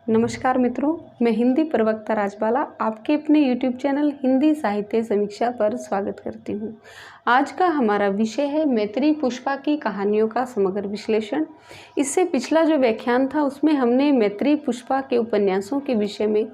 नमस्कार मित्रों, मैं हिंदी प्रवक्ता राजबाला आपके अपने YouTube चैनल हिंदी साहित्य समीक्षा पर स्वागत करती हूँ। आज का हमारा विषय है मैत्री पुष्पा की कहानियों का समग्र विश्लेषण। इससे पिछला जो व्याख्यान था उसमें हमने मैत्री पुष्पा के उपन्यासों के विषय में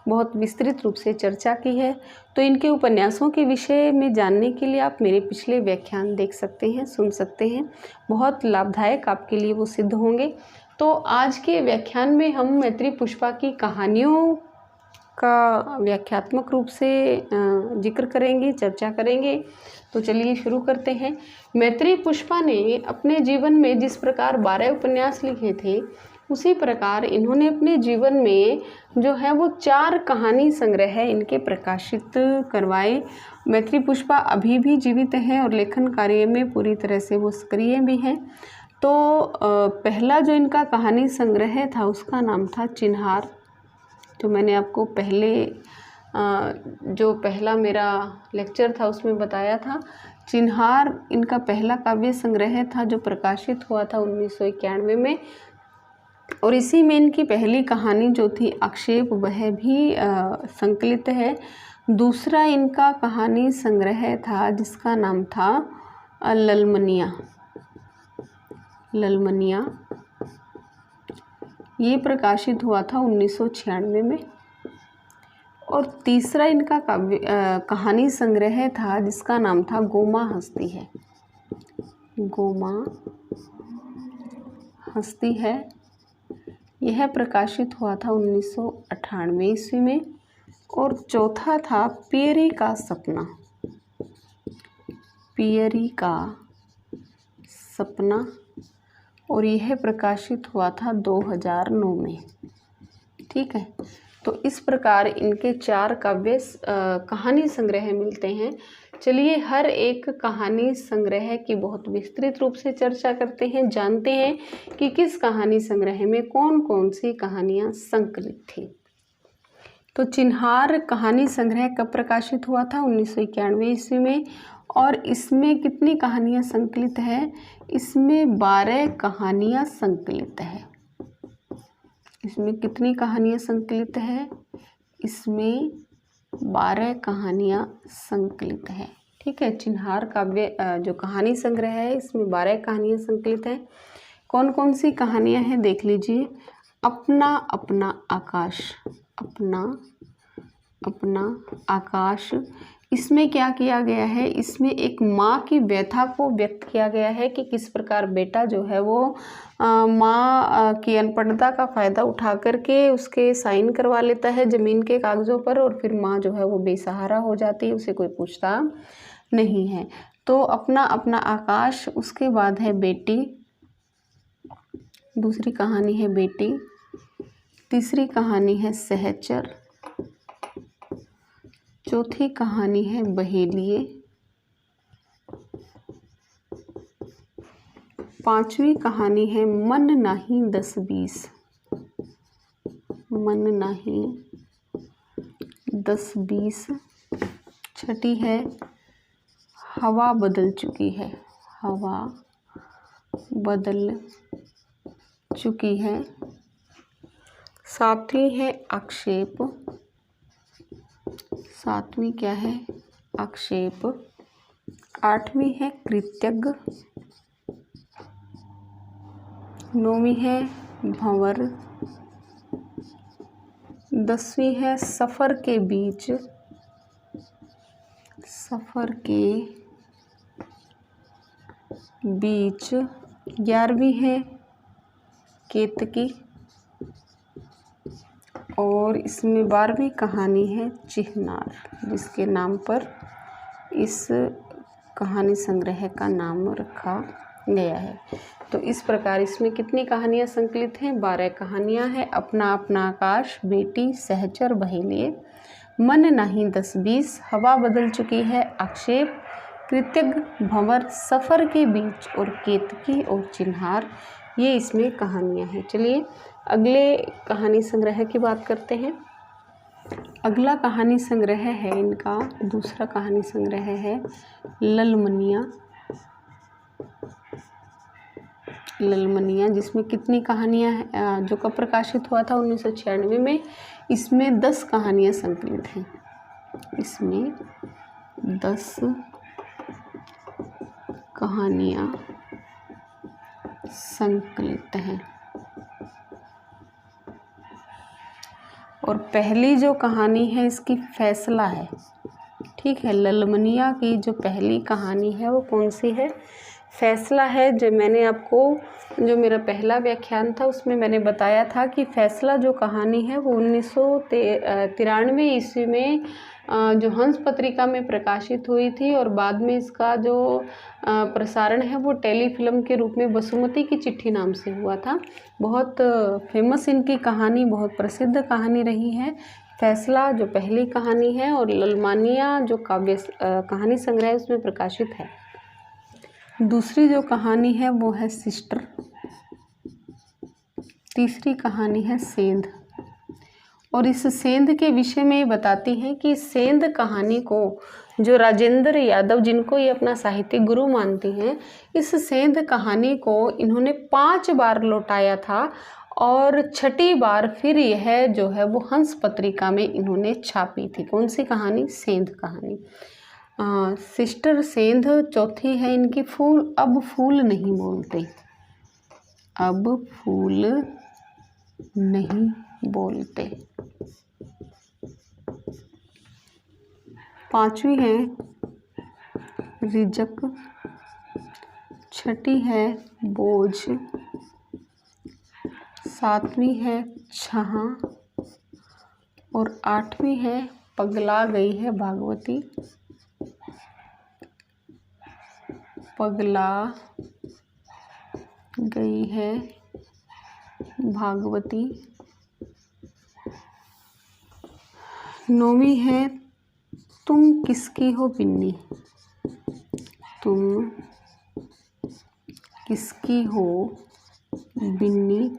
बहुत विस्तृत रूप से चर्चा की है। तो इनके उपन्यासों के विषय में जानने के लिए आप मेरे पिछले व्याख्यान देख सकते हैं, सुन सकते हैं। बहुत लाभदायक आपके लिए वो सिद्ध होंगे। तो आज के व्याख्यान में हम मैत्री पुष्पा की कहानियों का व्याख्यात्मक रूप से जिक्र करेंगे, चर्चा करेंगे। तो चलिए शुरू करते हैं। मैत्री पुष्पा ने अपने जीवन में जिस प्रकार 12 उपन्यास लिखे थे, उसी प्रकार इन्होंने अपने जीवन में जो है वो 4 कहानी संग्रह इनके प्रकाशित करवाए। मैत्री पुष्पा अभी भी जीवित हैं और लेखन कार्य में पूरी तरह से वो सक्रिय भी हैं। तो पहला जो इनका कहानी संग्रह था उसका नाम था चिन्हार, जो मैंने आपको पहले जो पहला मेरा लेक्चर था उसमें बताया था। चिन्हार इनका पहला काव्य संग्रह था जो प्रकाशित हुआ था 1991 में, और इसी में इनकी पहली कहानी जो थी आक्षेप वह भी संकलित है। दूसरा इनका कहानी संग्रह था जिसका नाम था ललमनिया, ये प्रकाशित हुआ था 1996 में। और तीसरा इनका कहानी संग्रह था जिसका नाम था गोमा हस्ती है, यह प्रकाशित हुआ था 1998 ईस्वी में। और चौथा था पियरी का सपना, और यह प्रकाशित हुआ था 2009 में। ठीक है, तो इस प्रकार इनके 4 काव्य कहानी संग्रह मिलते हैं। चलिए हर एक कहानी संग्रह की बहुत विस्तृत रूप से चर्चा करते हैं, जानते हैं कि किस कहानी संग्रह में कौन कौन सी कहानियाँ संकलित थी। तो चिन्हार कहानी संग्रह कब प्रकाशित हुआ था? 1991 ईस्वी में। और इसमें कितनी कहानियाँ संकलित है? इसमें 12 कहानियाँ संकलित है। इसमें कितनी कहानियाँ संकलित है? इसमें 12 कहानियाँ संकलित है। ठीक है, चिन्हार काव्य जो कहानी संग्रह है इसमें 12 कहानियाँ संकलित हैं। कौन कौन सी कहानियाँ हैं देख लीजिए। अपना आकाश, इसमें क्या किया गया है? इसमें एक माँ की व्यथा को व्यक्त किया गया है कि किस प्रकार बेटा जो है वो माँ की अनपढ़ता का फ़ायदा उठा करके उसके साइन करवा लेता है ज़मीन के कागज़ों पर, और फिर माँ जो है वो बेसहारा हो जाती है, उसे कोई पूछता नहीं है। तो अपना आकाश। उसके बाद है बेटी, दूसरी कहानी है बेटी। तीसरी कहानी है सहचर। चौथी कहानी है बहेलिए। 5वीं कहानी है मन नाही 10-20। 6ठी है हवा बदल चुकी है। 7वीं है आक्षेप। 7वीं क्या है? आक्षेप। 8वीं है कृतज्ञ। 9वीं है भंवर। 10वीं है सफ़र के बीच। 11वीं है केतकी। और इसमें 12वीं कहानी है चिन्हार, जिसके नाम पर इस कहानी संग्रह का नाम रखा गया है। तो इस प्रकार इसमें कितनी कहानियाँ संकलित हैं? 12 कहानियाँ हैं। अपना आकाश, बेटी, सहचर, बहेलिए, मन नाही 10-20, हवा बदल चुकी है, आक्षेप, कृतज्ञ, भंवर, सफ़र के बीच और केतकी और चिन्हार, ये इसमें कहानियाँ हैं। चलिए अगले कहानी संग्रह की बात करते हैं। अगला कहानी संग्रह है इनका, दूसरा कहानी संग्रह है ललमनिया। ललमनिया, जिसमें कितनी कहानियाँ हैं, जो कब प्रकाशित हुआ था 1996 में। इसमें 10 कहानियाँ संकलित हैं। इसमें 10 कहानियाँ संकलित हैं। और पहली जो कहानी है इसकी फैसला है। ठीक है, ललमनिया की जो पहली कहानी है वो कौन सी है? फैसला है। जो मैंने आपको, जो मेरा पहला व्याख्यान था उसमें मैंने बताया था कि फैसला जो कहानी है वो 1993 ईस्वी में जो हंस पत्रिका में प्रकाशित हुई थी, और बाद में इसका जो प्रसारण है वो टेलीफिल्म के रूप में बसुमती की चिट्ठी नाम से हुआ था। बहुत फेमस इनकी कहानी, बहुत प्रसिद्ध कहानी रही है फैसला, जो पहली कहानी है, और ललमनिया जो काव्य कहानी संग्रह है उसमें प्रकाशित है। दूसरी जो कहानी है वो है सिस्टर। तीसरी कहानी है सेंध। और इस सेंध के विषय में ये बताती है कि सेंध कहानी को जो राजेंद्र यादव, जिनको ये अपना साहित्यिक गुरु मानती हैं, इस सेंध कहानी को इन्होंने 5 बार लौटाया था, और 6ठी बार फिर यह जो है वो हंस पत्रिका में इन्होंने छापी थी। कौन सी कहानी? सेंध कहानी। सिस्टर, सेंध। चौथी है इनकी फूल। अब फूल नहीं बोलते। अब फूल नहीं बोलते। 5वीं है रिजक। 6ठी है बोझ। 7वीं है छहा। और 8वीं है पगला गई है भागवती। पगला गई है भागवती। 9वीं है तुम किसकी हो बिन्नी। तुम किसकी हो बिन्नी।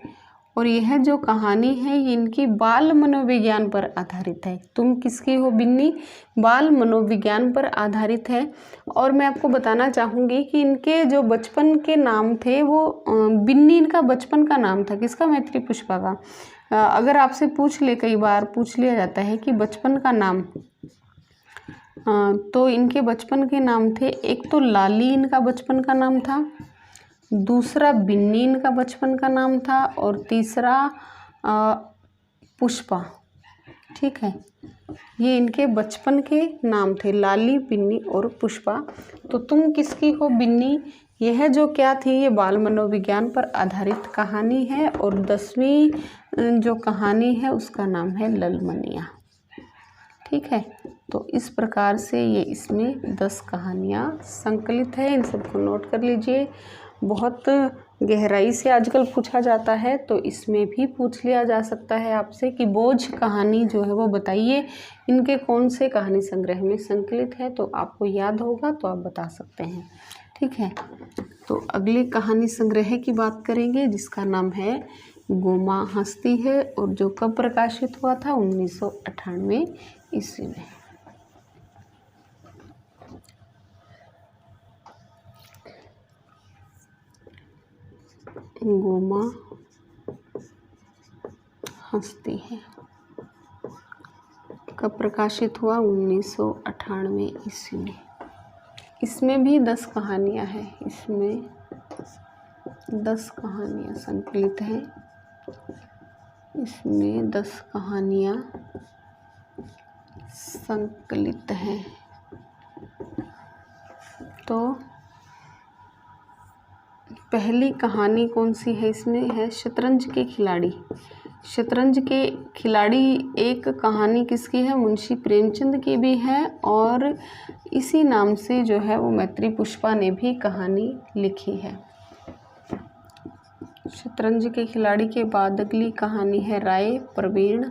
और यह जो कहानी है ये इनकी बाल मनोविज्ञान पर आधारित है। तुम किसकी हो बिन्नी बाल मनोविज्ञान पर आधारित है। और मैं आपको बताना चाहूँगी कि इनके जो बचपन के नाम थे वो बिन्नी इनका बचपन का नाम था। किसका? मैत्री पुष्पा का। अगर आपसे पूछ ले, कई बार पूछ लिया जाता है कि बचपन का नाम, तो इनके बचपन के नाम थे, एक तो लाली इनका बचपन का नाम था, दूसरा बिन्नी इनका बचपन का नाम था, और तीसरा पुष्पा। ठीक है, ये इनके बचपन के नाम थे, लाली, बिन्नी और पुष्पा। तो तुम किसकी हो बिन्नी, यह जो क्या थी, ये बाल मनोविज्ञान पर आधारित कहानी है। और 10वीं जो कहानी है उसका नाम है ललमनिया। ठीक है, तो इस प्रकार से ये इसमें 10 कहानियाँ संकलित है। इन सबको नोट कर लीजिए। बहुत गहराई से आजकल पूछा जाता है, तो इसमें भी पूछ लिया जा सकता है आपसे कि बोझ कहानी जो है वो बताइए इनके कौन से कहानी संग्रह में संकलित है। तो आपको याद होगा तो आप बता सकते हैं। ठीक है, तो अगले कहानी संग्रह की बात करेंगे जिसका नाम है गोमा हंसती है, और जो कब प्रकाशित हुआ था 1998 ईस्वी में। गोमा हंसती है कब प्रकाशित हुआ 1998 ईस्वी में। इसमें भी 10 कहानियाँ हैं। इसमें 10 कहानियाँ संकलित हैं। इसमें 10 कहानियाँ संकलित हैं। तो पहली कहानी कौन सी है? इसमें है शतरंज के खिलाड़ी। शतरंज के खिलाड़ी एक कहानी किसकी है? मुंशी प्रेमचंद की भी है, और इसी नाम से जो है वो मैत्री पुष्पा ने भी कहानी लिखी है। शतरंज के खिलाड़ी के बाद अगली कहानी है राय प्रवीण।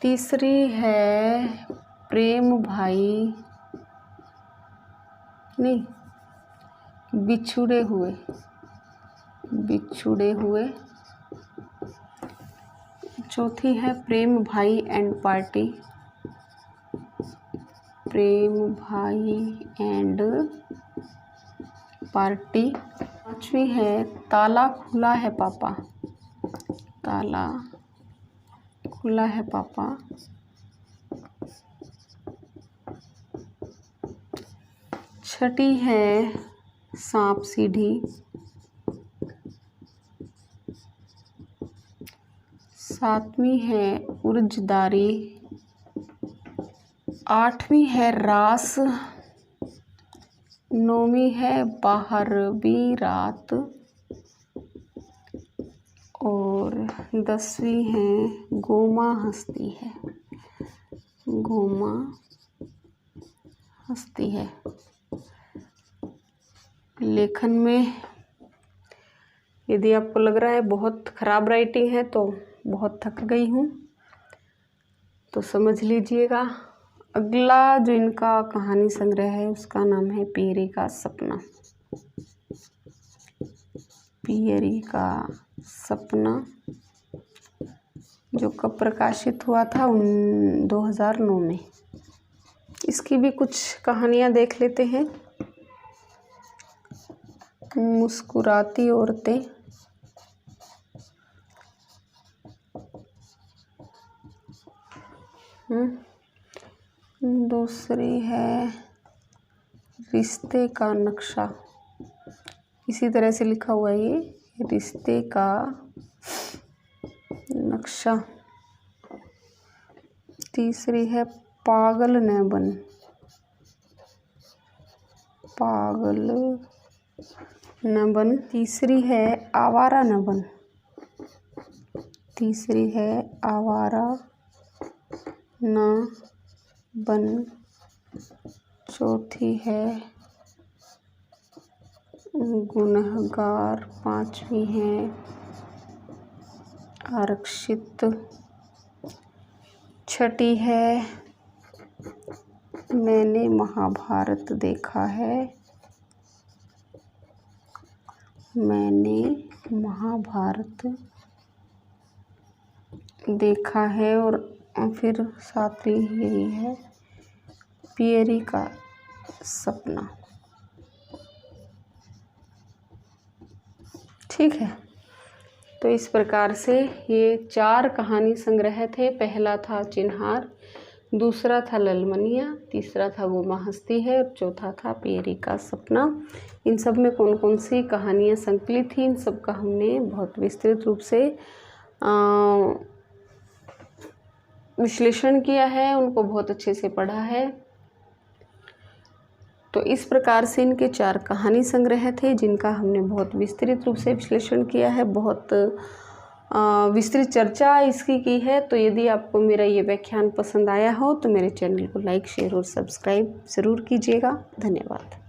तीसरी है प्रेम भाई, नहीं, बिछुड़े हुए। बिछुड़े हुए। चौथी है प्रेम भाई एंड पार्टी। प्रेम भाई एंड पार्टी। 5वीं है ताला खुला है पापा, ताला खुला है पापा। 6ठी है सांप सीढ़ी, 7वीं है उर्जदारी, 8वीं है रास, 9वीं है बाहरवीं रात और 10वीं है गोमा हंसती है, गोमा हंसती है। लेखन में यदि आपको लग रहा है बहुत ख़राब राइटिंग है तो बहुत थक गई हूँ तो समझ लीजिएगा। अगला जो इनका कहानी संग्रह है उसका नाम है पियरी का सपना, पियरी का सपना, जो कब प्रकाशित हुआ था 2009 में। इसकी भी कुछ कहानियाँ देख लेते हैं। मुस्कुराती औरतें, दूसरी है रिश्ते का नक्शा, इसी तरह से लिखा हुआ है ये, रिश्ते का नक्शा। तीसरी है पागल न बन, पागल न बन। तीसरी है आवारा न बन, तीसरी है आवारा न बन। चौथी है गुनहगार, 5वीं है आरक्षित, 6ठी है मैंने महाभारत देखा है, मैंने महाभारत देखा है। और फिर 7वीं यही है पियरी का सपना। ठीक है, तो इस प्रकार से ये 4 कहानी संग्रह थे। पहला था चिन्हार, दूसरा था ललमनिया, तीसरा था गोमा हंसती है और चौथा था पियरी का सपना। इन सब में कौन कौन सी कहानियाँ संकलित थी, इन सब का हमने बहुत विस्तृत रूप से विश्लेषण किया है, उनको बहुत अच्छे से पढ़ा है। तो इस प्रकार से इनके 4 कहानी संग्रह थे जिनका हमने बहुत विस्तृत रूप से विश्लेषण किया है, बहुत विस्तृत चर्चा इसकी की है। तो यदि आपको मेरा ये व्याख्यान पसंद आया हो तो मेरे चैनल को लाइक, शेयर और सब्सक्राइब ज़रूर कीजिएगा। धन्यवाद।